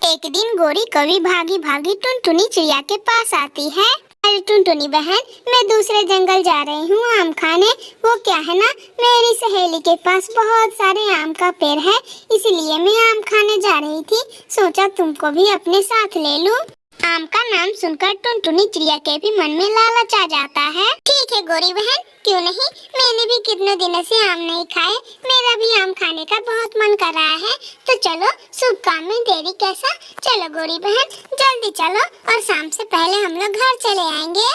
एक दिन गोरी कवि भागी भागी टुनटुनी चिड़िया के पास आती है। अरे टुनटुनी बहन, मैं दूसरे जंगल जा रही हूँ आम खाने। वो क्या है ना, मेरी सहेली के पास बहुत सारे आम का पेड़ है, इसलिए मैं आम खाने जा रही थी। सोचा तुमको भी अपने साथ ले लूं। आम का नाम सुनकर टुनटुनी चिड़िया के भी मन में लालच आ जाता है। ठीक है गोरी बहन, क्यों नहीं, मैंने भी कितने दिनों से आम नहीं खाए, मेरा भी आम खाने का बहुत मन कर रहा है। तो चलो, शुभ काम में देरी कैसा। चलो गोरी बहन, जल्दी चलो और शाम से पहले हम लोग घर चले आएंगे।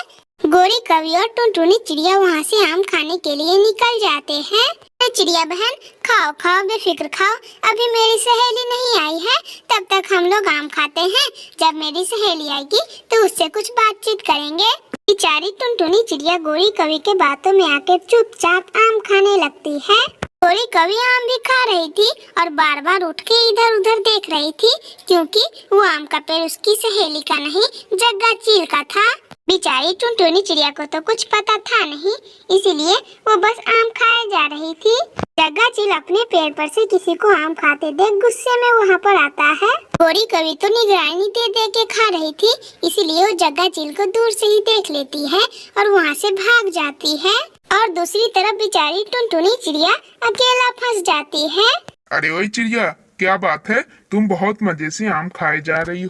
गोरी कवि और टुनटुनी चिड़िया वहाँ से आम खाने के लिए निकल जाते हैं। चिड़िया बहन, खाओ खाओ, बेफिक्र खाओ, अभी मेरी सहेली नहीं आई है, तब तक हम लोग आम खाते हैं। जब मेरी सहेली आएगी तो उससे कुछ बातचीत करेंगे। बेचारी टुनटुनी चिड़िया गोरी कवि के बातों में आकर चुपचाप आम खाने लगती है। गोरी कवि आम भी खा रही थी और बार बार उठ के इधर उधर देख रही थी, क्योंकि वो आम का पेड़ उसकी सहेली का नहीं, जग्गा चील का था। बेचारी टुनटुनी चिड़िया को तो कुछ पता था नहीं, इसीलिए वो बस आम खाए जा रही थी। जग्गा चील अपने पेड़ पर से किसी को आम खाते देख गुस्से में वहाँ पर आता है। गोरी कवि तो निगरानी दे दे के खा रही थी, इसीलिए वो जग्गा चील को दूर से ही देख लेती है और वहाँ से भाग जाती है। और दूसरी तरफ बेचारी टुनटुनी चिड़िया अकेला फंस जाती है। अरे ओए चिड़िया, क्या बात है, तुम बहुत मजे से आम खाए जा रही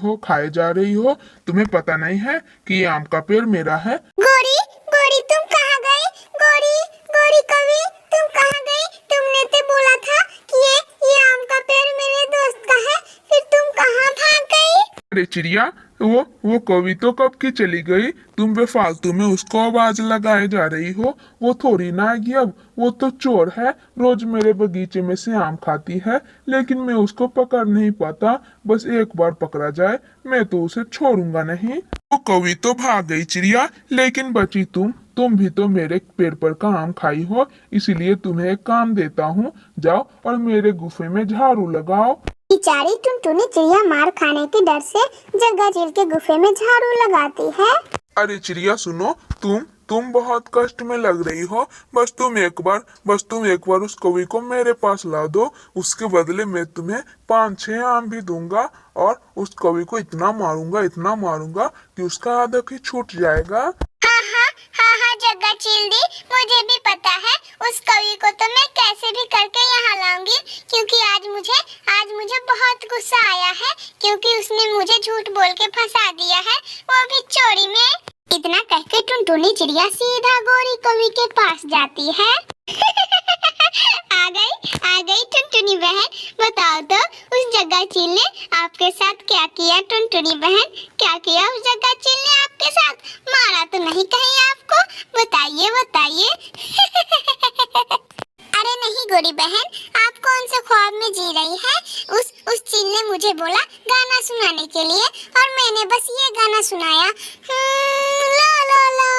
हो। तुम्हें पता नहीं है कि ये आम का पेड़ मेरा है। गोरी गोरी, तुम कहाँ गई? गोरी गोरी कवि, तुम कहाँ गई? तुमने तो बोला था कि ये आम का पेड़ मेरे दोस्त का है, फिर तुम कहाँ भाग गई? अरे चिड़िया, वो कवि तो कब की चली गई, तुम बेफालतू में उसको आवाज लगाए जा रही हो। वो थोड़ी ना आएगी अब, वो तो चोर है, रोज मेरे बगीचे में से आम खाती है, लेकिन मैं उसको पकड़ नहीं पाता। बस एक बार पकड़ा जाए, मैं तो उसे छोड़ूंगा नहीं। वो कवि तो भाग गई चिड़िया, लेकिन बची तुम भी तो मेरे पेड़ पर का आम खाई हो, इसीलिए तुम्हें एक काम देता हूँ, जाओ और मेरे गुफे में झाड़ू लगाओ। बेचारी टुनटुनी चिड़िया मार खाने के डर से जग्गा चील के गुफे में झाड़ू लगाती है। अरे चिड़िया सुनो, तुम बहुत कष्ट में लग रही हो। बस तुम एक बार उस कवि को मेरे पास ला दो, उसके बदले मैं तुम्हें 5-6 आम भी दूंगा और उस कवि को इतना मारूंगा कि उसका आदत ही छूट जाएगा। हाँ जग्गा चील दी, मुझे भी पता है उस कवि को तो मैं कैसे भी करके यहाँ लाऊंगी, क्योंकि आज मुझे बहुत गुस्सा आया है, क्योंकि उसने मुझे झूठ बोल के फंसा दिया है, वो भी चोरी में। इतना कहकर टुनटुनी चिड़िया सीधा गोरी कवि के पास जाती है। आ गई टुनटुनी बहन, बताओ तो उस जग्गा चील ने आपके साथ क्या किया? टुनटुनी बहन, क्या किया उस जग्गा चील ने आपके साथ? मारा तो नहीं कहीं आपको? बताइए। अरे नहीं गोरी बहन, आप कौन से ख्वाब में जी रही है? उस चील ने मुझे बोला गाना सुनाने के लिए और मैंने बस ये गाना सुनाया, ला ला ला।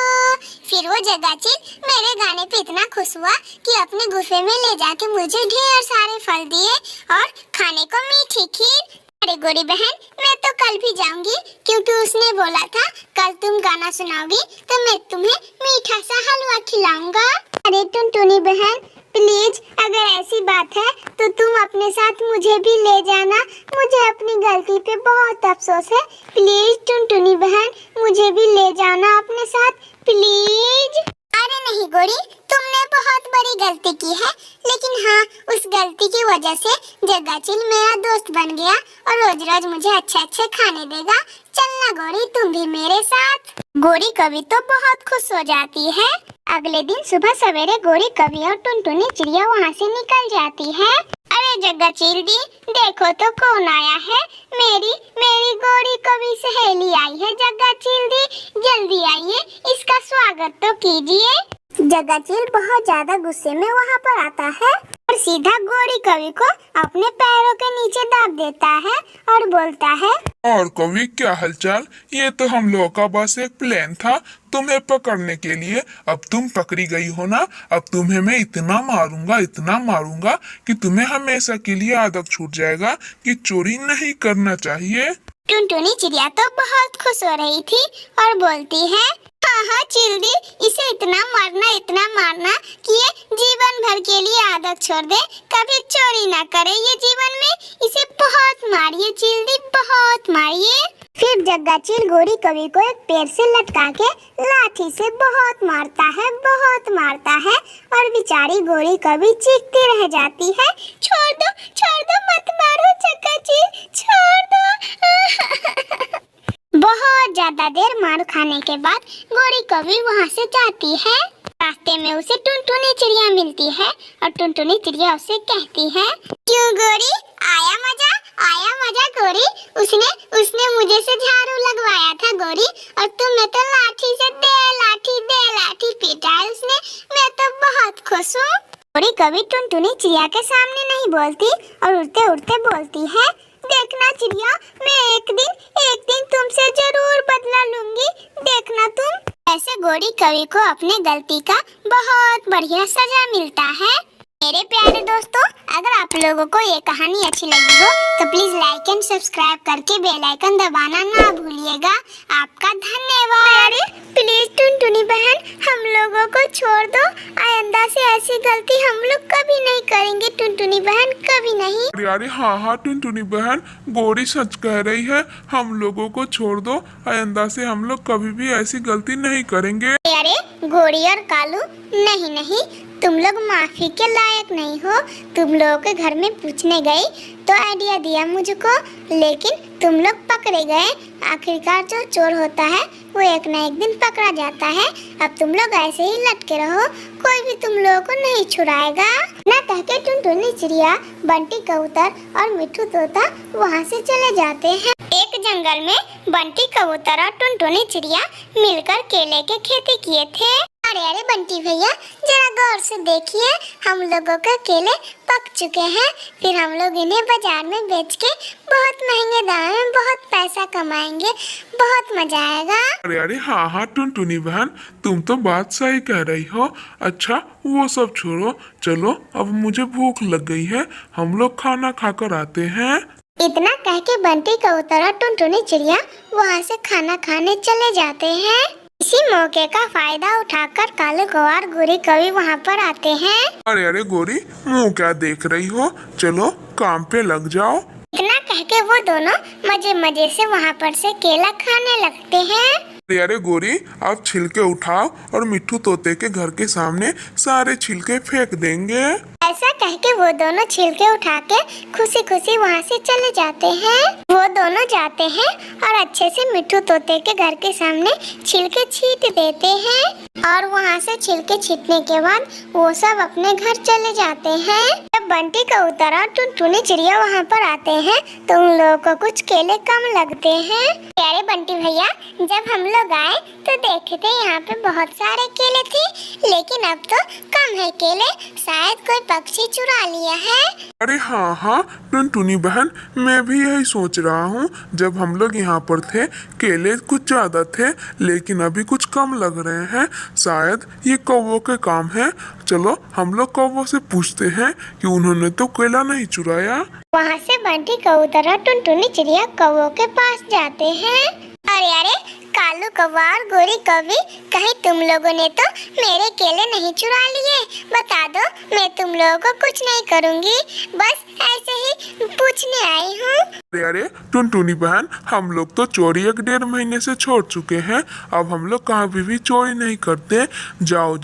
फिर वो जग्गा चील मेरे गाने पे इतना खुश हुआ कि अपने गुफे में ले जाके मुझे ढेर सारे फल दिए और खाने को मीठी खीर। अरे गोरी बहन, मैं तो कल भी जाऊंगी, क्योंकि उसने बोला था कल तुम गाना सुनाओगी तो मैं तुम्हें मीठा सा हलवा खिलाऊंगा। अरे टुनटुनी बहन प्लीज, अगर ऐसी बात है तो तुम अपने साथ मुझे भी ले जाना, मुझे अपनी गलती पे बहुत अफसोस है। प्लीज टुनटुनी बहन, मुझे भी ले जाना अपने साथ प्लीज। अरे नहीं गोरी, तुमने बहुत बड़ी गलती की है, लेकिन हाँ, उस गलती की वजह से जग्गा चील मेरा दोस्त बन गया और रोज रोज मुझे अच्छे खाने देगा। चलना गोरी, तुम भी मेरे साथ। गोरी कवि तो बहुत खुश हो जाती है। अगले दिन सुबह सवेरे गोरी कवि और टुनटुनी चिड़िया वहाँ से निकल जाती है। अरे जग्गा चील दी, देखो तो कौन आया है, मेरी गोरी कवि सहेली आई है। जग्गा चील दी, जल्दी आइए, इसका स्वागत तो कीजिए। जग्गा चील बहुत ज्यादा गुस्से में वहाँ पर आता है और सीधा गोरी कवि को अपने पैरों के नीचे दाब देता है और बोलता है, और कवि क्या हालचाल? ये तो हम लोगों का बस एक प्लान था तुम्हें पकड़ने के लिए। अब तुम पकड़ी गई हो ना, अब तुम्हें मैं इतना मारूंगा कि तुम्हें हमेशा के लिए आदत छूट जाएगा कि चोरी नहीं करना चाहिए। टुनटुनी चिड़िया तो बहुत खुश हो रही थी और बोलती है, हाँ हाँ चिल्दी, इसे इतना मारना कि ये जीवन भर के लिए आदत छोड़ दे, कभी चोरी ना करे ये जीवन में। इसे बहुत मारिए चिल्दी, बहुत मारिए। फिर जग्गा चील गोरी कवि को एक पेड़ से लटका के लाठी से बहुत मारता है और बेचारी गोरी कवि चीखती रह जाती है, छोड़ दो मत मारो जग्गा चील, छोड़ दो। बहुत ज्यादा देर मार खाने के बाद गोरी कवि वहाँ से जाती है। रास्ते में उसे टुनटुनी चिड़िया मिलती है और टुनटुनी चिड़िया उसे कहती है, क्यों गोरी, आया मजा गोरी। उसने मुझे से झाड़ू लगवाया था गोरी, और तुम्हें तो लाठी से दे लाठी पीटा है उसने। मैं तो बहुत खुश हूँ। गोरी कवि टुनटुनी चिड़िया के सामने नहीं बोलती और उड़ते उड़ते बोलती है, देखना चिड़िया, मैं एक दिन तुमसे जरूर बदला लूंगी, देखना तुम। ऐसे गोरी कवि को अपने गलती का बहुत बढ़िया सजा मिलता है। मेरे प्यारे दोस्तों, अगर आप लोगों को ये कहानी अच्छी लगी हो तो प्लीज लाइक एंड सब्सक्राइब करके बेल आइकन दबाना ना भूलिएगा। आपका धन्यवाद। प्लीज टुनटुनी बहन, हम लोगों को छोड़ दो, आइंदा से ऐसी गलती हम लोग कभी नहीं करेंगे। टुनटुनी बहन, कभी नहीं। अरे हाँ टुनटुनी बहन, गोरी सच कह रही है, हम लोगों को छोड़ दो, आइंदा से हम लोग कभी भी ऐसी गलती नहीं करेंगे। अरे गोरी और कालू, नहीं, तुम लोग माफी के लायक नहीं हो। तुम लोगों के घर में पूछने गई तो आइडिया दिया मुझको, लेकिन तुम लोग पकड़े गए। आखिरकार जो चोर होता है वो एक न एक दिन पकड़ा जाता है। अब तुम लोग ऐसे ही लटके रहो, कोई भी तुम लोगों को नहीं छुड़ाएगा। ना कह के टुनटुनी चिड़िया, बंटी कबूतर और मिट्ठू तोता वहाँ से चले जाते हैं। एक जंगल में बंटी कबूतर और टुनटुनी चिड़िया मिलकर केले के खेती किए थे। अरे बंटी भैया, जरा गौर से देखिए, हम लोगों के केले पक चुके हैं। फिर हम लोग इन्हें बाजार में बेच के बहुत महंगे दाम में बहुत पैसा कमाएंगे, बहुत मजा आएगा। अरे हाँ टुनटुनी बहन, तुम तो बात सही कह रही हो। अच्छा वो सब छोड़ो, चलो अब मुझे भूख लग गई है, हम लोग खाना खाकर आते हैं। इतना कह के बंटी कबूतर और टुनटुनी चिड़िया वहाँ से खाना खाने चले जाते हैं। इसी मौके का फायदा उठाकर कालू कौआ और गोरी कवि वहाँ पर आते हैं। अरे गोरी, मुँह क्या देख रही हो, चलो काम पे लग जाओ। इतना कह के वो दोनों मजे से वहाँ पर से केला खाने लगते हैं। अरे गोरी, आप छिलके उठाओ और मिट्ठू तोते के घर के सामने सारे छिलके फेंक देंगे। ऐसा कह के वो दोनों छिलके उठा के खुशी वहाँ से चले जाते हैं। वो दोनों जाते हैं और अच्छे से मिट्ठू तोते के घर के सामने छिलके छींट देते हैं और वहाँ से छिलके छींटने के बाद वो सब अपने घर चले जाते हैं। जब बंटी कबूतर और टुनटुनी चिड़िया वहाँ पर आते हैं तो उन लोगों को कुछ केले कम लगते हैं। प्यारे बंटी भैया, जब हम लोग आए तो देखे थे यहाँ पे बहुत सारे केले थे, लेकिन अब तो कम है केले, शायद कोई पक्षी चुरा लिया है। अरे हाँ टुनटुनी बहन, मैं भी यही सोच रहा हूँ। जब हम लोग यहाँ पर थे केले कुछ ज्यादा थे, लेकिन अभी कुछ कम लग रहे हैं, शायद ये कौवों के काम है। चलो हम लोग कौवों से पूछते हैं कि उन्होंने तो केला नहीं चुराया। वहाँ से बंटी कबूतर और टुनटुनी चिड़िया कौवों के पास जाते हैं। अरे कालू कौवा और गोरी कवि, कहीं तुम लोगों ने तो मेरे केले नहीं चुरा लिए? बता दो, मैं तुम लोगों को कुछ नहीं करूँगी, बस ऐसे ही पूछने आई हूँ। अरे टुनटुनी बहन, हम लोग तो चोरी 1-1.5 महीने से छोड़ चुके हैं। अब हम लोग कहाँ भी चोरी नहीं करते। जाओ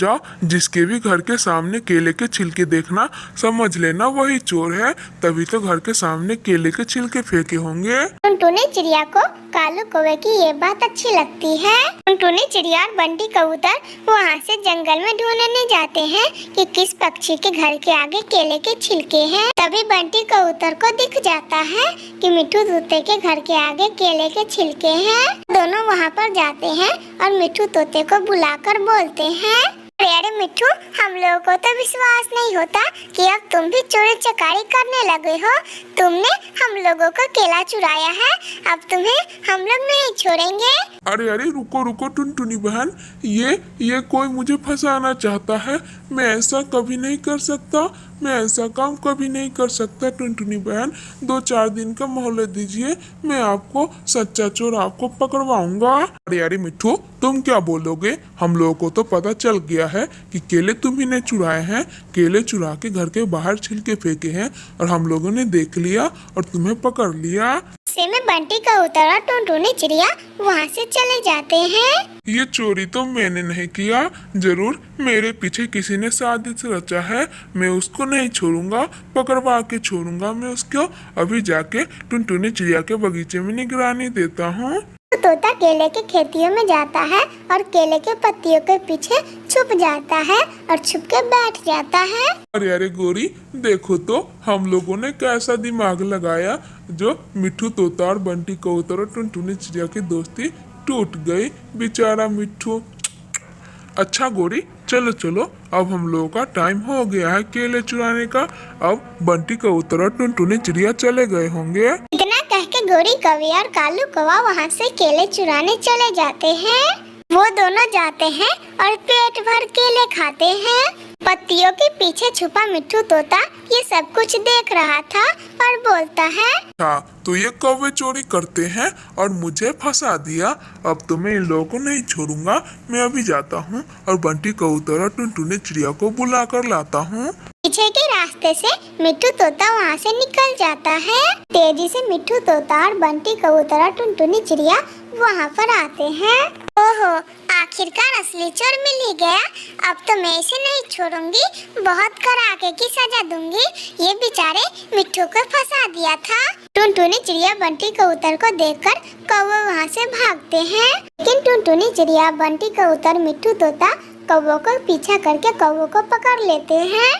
जिसके भी घर के सामने केले के छिलके देखना, समझ लेना वही चोर है, तभी तो घर के सामने केले के छिलके फेंके होंगे। टुनटुनी चिड़िया को कालू कौवे की ये बात अच्छी लगती है। टुनटुनी चिड़िया और बंटी कबूतर वहाँ से जंगल में ढूंढने जाते हैं कि किस पक्षी के घर के आगे केले के छिलके हैं। तभी बंटी कबूतर को दिख जाता है कि मिट्ठू तोते के घर के आगे केले के छिलके हैं। दोनों वहाँ पर जाते हैं और मिट्ठू तोते को बुलाकर बोलते हैं, अरे मिट्ठू, हम लोगों को तो विश्वास नहीं होता कि अब तुम भी चोरी चकारी करने लगे हो। तुमने हम लोगों को केला चुराया है, अब तुम्हें हम लोग नहीं छोड़ेंगे। अरे रुको टुनटुनी बहन, ये कोई मुझे फंसाना चाहता है। मैं ऐसा कभी नहीं कर सकता। मैं ऐसा काम कभी नहीं कर सकता टुनटुनी बहन। 2-4 दिन का मोहलत दीजिए, मैं आपको सच्चा चोर आपको पकड़वाऊंगा। अरे अरे मिट्ठू, तुम क्या बोलोगे? हम लोगों को तो पता चल गया है कि केले तुम ही ने चुराए हैं। केले चुरा के घर के बाहर छिलके फेंके हैं और हम लोगों ने देख लिया और तुम्हें पकड़ लिया। से में बंटी का उतरा टुनटुनी चिड़िया वहाँ से चले जाते हैं। ये चोरी तो मैंने नहीं किया, जरूर मेरे पीछे किसी ने साजिश रचा है। मैं उसको नहीं छोड़ूंगा, पकड़वा के छोड़ूंगा मैं उसको। अभी जाके टुनटुनी चिड़िया के बगीचे में निगरानी देता हूँ। तो तोता केले के खेतियों में जाता है और केले के पत्तियों के पीछे छुप जाता है और छुप के बैठ जाता है। अरे अरे गोरी, देखो तो हम लोगों ने कैसा दिमाग लगाया। जो मिट्ठू तोता और बंटी कबूतर और टुनटुनी चिड़िया की दोस्ती टूट गई। बेचारा मिट्ठू। अच्छा गोरी, चलो चलो, अब हम लोगों का टाइम हो गया है केले चुराने का। अब बंटी कबूतर और टुनटुनी चिड़िया चले गए होंगे। इतना कह के गोरी कौवी और कालू कौवा वहाँ से केले चुराने चले जाते हैं। वो दोनों जाते हैं और पेट भर केले खाते हैं। पत्तियों के पीछे छुपा मिट्ठू तोता ये सब कुछ देख रहा था और बोलता है, हाँ, तो ये कौवे चोरी करते हैं और मुझे फंसा दिया। अब तो मैं इन लोगों को नहीं छोड़ूंगा। मैं अभी जाता हूँ और बंटी कबूतर और टुनटुनी चिड़िया को बुला कर लाता हूँ। पीछे के रास्ते से मिट्ठू तोता वहाँ से निकल जाता है। तेजी से मिट्ठू तोता और बंटी कबूतर और टुनटुनी चिड़िया वहाँ पर आते हैं। ओहो, आखिरकार असली चोर मिल ही गया। अब तो मैं इसे नहीं छोड़ूंगी, बहुत कड़ाके की सजा दूंगी। ये बेचारे मिट्ठू को फंसा दिया था। टुनटुनी चिड़िया बंटी कबूतर को देखकर कौवे वहाँ से भागते हैं। लेकिन टुनटुनी चिड़िया बंटी कबूतर मिट्ठू तोता कौवों को पीछा करके कौवों को पकड़ लेते हैं।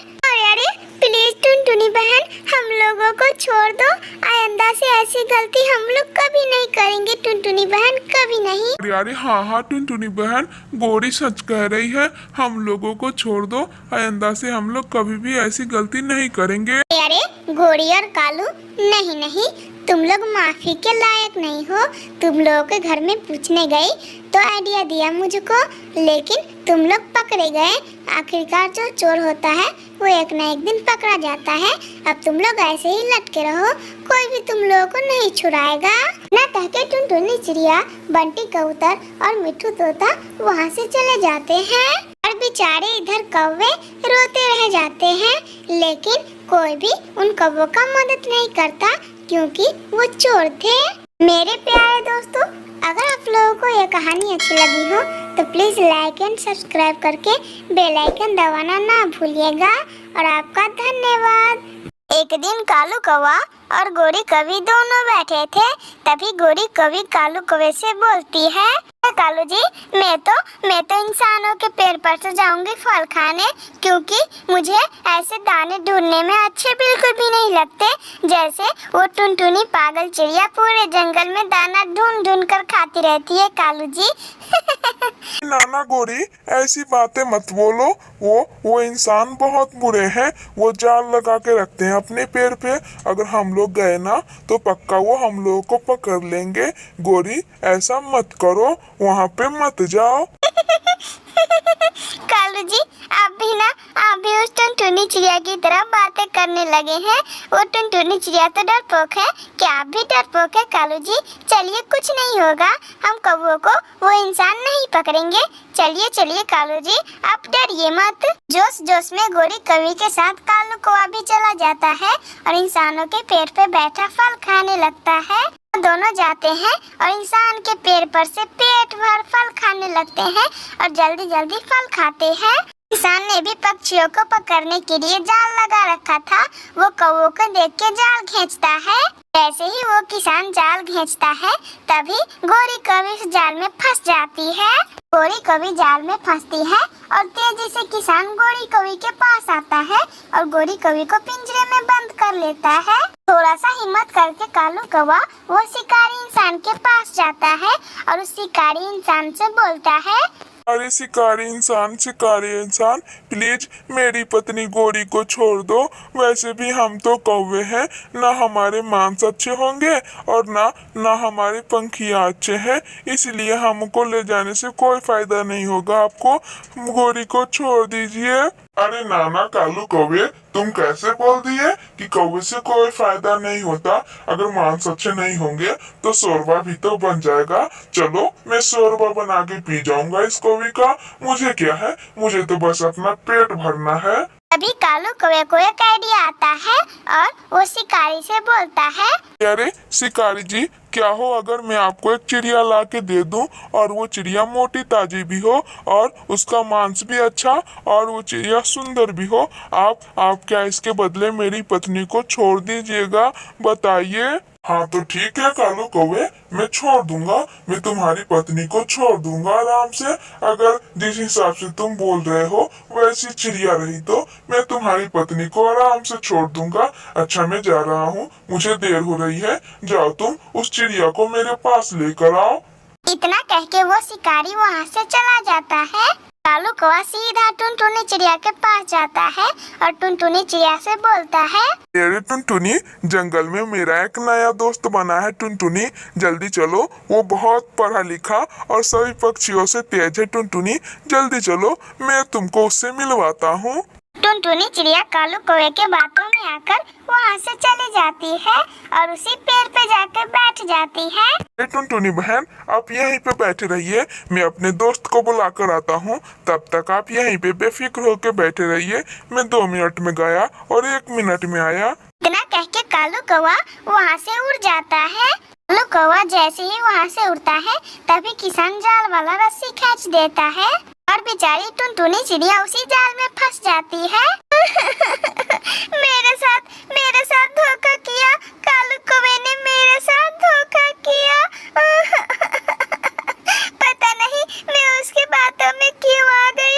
अरे प्लीज टुनटुनी बहन, हम लोगों को छोड़ दो। आइंदा से ऐसी गलती हम लोग कभी नहीं करेंगे टुनटुनी बहन, कभी नहीं। अरे अरे हाँ हाँ टुनटुनी बहन, गोरी सच कह रही है। हम लोगों को छोड़ दो, आइंदा से हम लोग कभी भी ऐसी गलती नहीं करेंगे। अरे गोरी और कालू, नहीं नहीं, तुम लोग माफी के लायक नहीं हो। तुम लोगों के घर में पूछने गई तो आइडिया दिया मुझको, लेकिन तुम लोग पकड़े गए। आखिरकार जो चोर होता है वो एक न एक दिन पकड़ा जाता है। अब तुम लोग ऐसे ही लटके रहो, कोई भी तुम लोगों को नहीं छुड़ाएगा। ना कह के टुनटुनी चिड़िया बंटी कबूतर और मिट्ठू तोता वहाँ से चले जाते हैं और बेचारे इधर कौवे रोते रह जाते हैं। लेकिन कोई भी उन कौवों का मदद नहीं करता क्योंकि वो चोर थे। मेरे प्यारे दोस्तों, अगर आप लोगों को यह कहानी अच्छी लगी हो तो प्लीज लाइक एंड सब्सक्राइब करके बेल आइकन दबाना ना भूलिएगा। और आपका धन्यवाद। एक दिन कालू कौवा और गोरी कौवी दोनों बैठे थे। तभी गोरी कौवी कालू कौवे से बोलती है, कालू जी, मैं तो इंसानों के पेड़ पर से जाऊंगी फल खाने, क्योंकि मुझे ऐसे दाने ढूंढने में अच्छे बिल्कुल भी नहीं लगते। जैसे वो टुनटुनी पागल चिड़िया पूरे जंगल में दाना ढूंढ ढूंढ कर खाती रहती है कालू जी। नाना गोरी, ऐसी बातें मत बोलो। वो इंसान बहुत बुरे हैं। वो जाल लगा के रखते हैं अपने पेड़ पे। अगर हम लोग गए ना तो पक्का वो हम लोगों को पकड़ लेंगे। गोरी, ऐसा मत करो, वहाँ पे मत जाओ। कालू जी, आप भी उस टुनटुनी चिड़िया की तरह बातें करने लगे हैं। वो टुनटुनी चिड़िया तो डरपोक है, क्या आप भी डरपोक है कालू जी? चलिए, कुछ नहीं होगा, हम कौवों को वो इंसान नहीं पकड़ेंगे। चलिए चलिए कालू जी, आप डरिए मत। जोश जोश में गोरी कौवी के साथ कालू कौवा भी चला जाता है और इंसानों के पेड़ पे बैठा फल खाने लगता है। दोनों जाते हैं और इंसान के पेड़ पर से पेट भर फल खाने लगते हैं और जल्दी जल्दी फल खाते हैं। किसान ने भी पक्षियों को पकड़ने के लिए जाल लगा रखा था। वो कौवों को देख के जाल खींचता है। जैसे ही वो किसान जाल खींचता है तभी गोरी कौवी उस जाल में फंस जाती है। गोरी कौवी जाल में फंसती है और तेजी से किसान गोरी कौवी के पास आता है और गोरी कौवी को पिंजरे में बंद कर लेता है। थोड़ा सा हिम्मत करके कालू कौवा वो शिकारी इंसान के पास जाता है और उस शिकारी इंसान से बोलता है, अरे शिकारी इंसान, प्लीज मेरी पत्नी गोरी को छोड़ दो। वैसे भी हम तो कौवे हैं, ना हमारे मांस अच्छे होंगे और ना हमारे पंखियाँ अच्छे हैं, इसलिए हमको ले जाने से कोई फायदा नहीं होगा। आपको गोरी को छोड़ दीजिए। अरे नाना कालू कौवे, तुम कैसे बोल दिए कि कौवे से कोई फायदा नहीं होता? अगर मांस अच्छे नहीं होंगे तो शोरबा भी तो बन जाएगा। चलो मैं शोरबा बना के पी जाऊंगा इस कौवे का। मुझे क्या है, मुझे तो बस अपना पेट भरना है। अभी कालू कौवे को एक आइडिया आता है और वो शिकारी से बोलता है, अरे शिकारी जी, क्या हो अगर मैं आपको एक चिड़िया ला के दे दूं और वो चिड़िया मोटी ताजी भी हो और उसका मांस भी अच्छा और वो चिड़िया सुंदर भी हो, आप क्या इसके बदले मेरी पत्नी को छोड़ दीजिएगा? बताइए। हाँ तो ठीक है कालू कौवे, मैं छोड़ दूंगा। मैं तुम्हारी पत्नी को छोड़ दूंगा आराम से। अगर जिस हिसाब से तुम बोल रहे हो वैसी चिड़िया रही तो मैं तुम्हारी पत्नी को आराम से छोड़ दूंगा। अच्छा मैं जा रहा हूँ, मुझे देर हो रही है। जाओ तुम उस चिड़िया को मेरे पास लेकर आओ। इतना कह के वो शिकारी वहाँ से चला जाता है। कालू कौवा सीधा टुनटुनी चिड़िया के पास जाता है और टुनटुनी चिड़िया से बोलता है, अरे टुनटुनी, जंगल में मेरा एक नया दोस्त बना है टुनटुनी, जल्दी चलो। वो बहुत पढ़ा लिखा और सभी पक्षियों से तेज है टुनटुनी, जल्दी चलो, मैं तुमको उससे मिलवाता हूँ। टुनटुनी चिड़िया कालू कौवे के बातों में आकर वहाँ से चली जाती है और उसी पेड़ पे जाकर बैठ जाती है। अरे टुनटुनी बहन, आप यहीं पे बैठे रहिए, मैं अपने दोस्त को बुला कर आता हूँ। तब तक आप यहीं पे बेफिक्र होकर बैठे रहिए। मैं 2 मिनट में गया और 1 मिनट में आया। इतना कह के कालू कौवा वहाँ से उड़ जाता है। कालू कौवा जैसे ही वहाँ से उड़ता है तभी किसान जाल वाला रस्सी खींच देता है और बेचारी टुनटुनी चिड़िया उसी जाल में फंस जाती है। मेरे साथ धोखा किया, कालू कौवे ने मेरे साथ धोखा किया। पता नहीं मैं उसकी बातों में क्यों आ गई।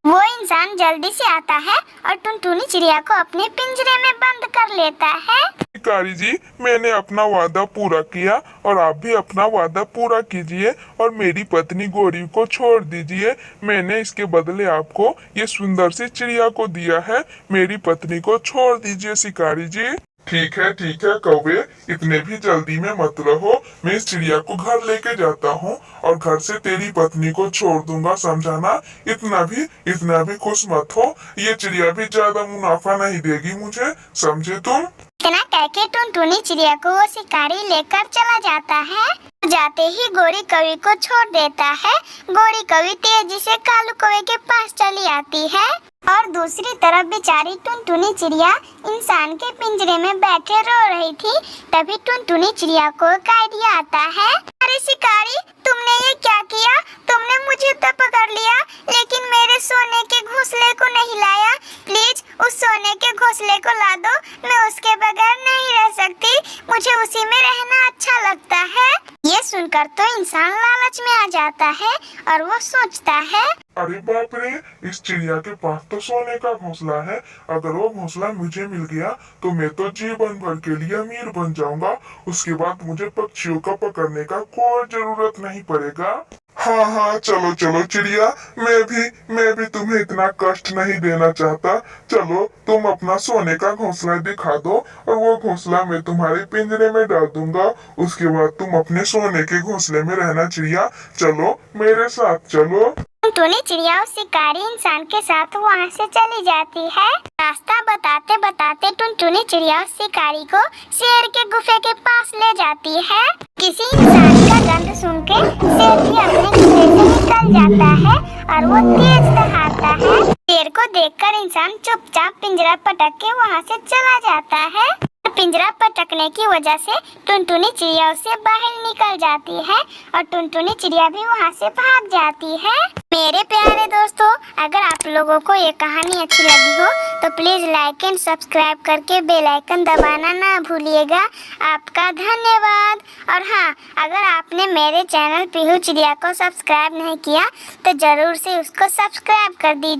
वो इंसान जल्दी से आता है और टुनटुनी चिड़िया को अपने पिंजरे में बंद कर लेता है। शिकारी जी, मैंने अपना वादा पूरा किया और आप भी अपना वादा पूरा कीजिए और मेरी पत्नी गौरी को छोड़ दीजिए। मैंने इसके बदले आपको ये सुंदर सी चिड़िया को दिया है। मेरी पत्नी को छोड़ दीजिए शिकारी जी। ठीक है कौवे, इतने भी जल्दी में मत रहो। मैं इस चिड़िया को घर लेके जाता हूँ और घर से तेरी पत्नी को छोड़ दूंगा, समझाना। इतना भी खुश मत हो, ये चिड़िया भी ज्यादा मुनाफा नहीं देगी मुझे, समझे तुम? इतना कह के टुनटुनी चिड़िया को वो शिकारी लेकर चला जाता है। जाते ही गौरी कौवे को छोड़ देता है। गौरी कौवे तेजी से कालू कौवे के पास चली आती है और दूसरी तरफ बेचारी टुनटुनी चिड़िया इंसान के पिंजरे में बैठे रो रही थी। तभी टुनटुनी चिड़िया को एक आइडिया आता है। अरे शिकारी, तुमने ये क्या किया? तुमने मुझे तो पकड़ लिया लेकिन मेरे सोने के घोंसले को नहीं लाया। प्लीज उस सोने के घोंसले को ला दो, मैं उसके बगैर नहीं रह सकती, मुझे उसी में रहना अच्छा लगता है। ये सुनकर तो इंसान लालच में आ जाता है और वो सोचता है, अरे बाप रे, इस चिड़िया के पास तो सोने का घोंसला है। अगर वो घोंसला मुझे मिल गया तो मैं तो जीवन भर के लिए अमीर बन जाऊंगा। उसके बाद मुझे पक्षियों का पकड़ने का कोई जरूरत नहीं पड़ेगा। हाँ चलो चिड़िया, मैं भी तुम्हें इतना कष्ट नहीं देना चाहता। चलो तुम अपना सोने का घोंसला दिखा दो और वो घोंसला मैं तुम्हारे पिंजरे में डाल दूंगा। उसके बाद तुम अपने सोने के घोंसले में रहना चिड़िया। चलो मेरे साथ चलो। टुनटुनी चिड़िया उस शिकारी इंसान के साथ वहाँ से चली जाती है। रास्ता बताते बताते टुनटुनी चिड़िया उस शिकारी को शेर के गुफे के पास ले जाती है। किसी इंसान का गंध सुन के शेर भी अपने गुफे से निकल जाता है और वो तेज दहाड़ता है। शेर को देखकर इंसान चुपचाप पिंजरा पटक के वहाँ से चला जाता है। पिंजरा पटकने की वजह से टुनटुनी चिड़िया उससे बाहर निकल जाती है और टुनटुनी चिड़िया भी वहाँ से भाग जाती है। मेरे प्यारे दोस्तों, अगर आप लोगों को ये कहानी अच्छी लगी हो तो प्लीज लाइक एंड सब्सक्राइब करके बेल आइकन दबाना ना भूलिएगा। आपका धन्यवाद। और हाँ, अगर आपने मेरे चैनल पीहू चिड़िया को सब्सक्राइब नहीं किया तो जरूर से उसको सब्सक्राइब कर दीजिए।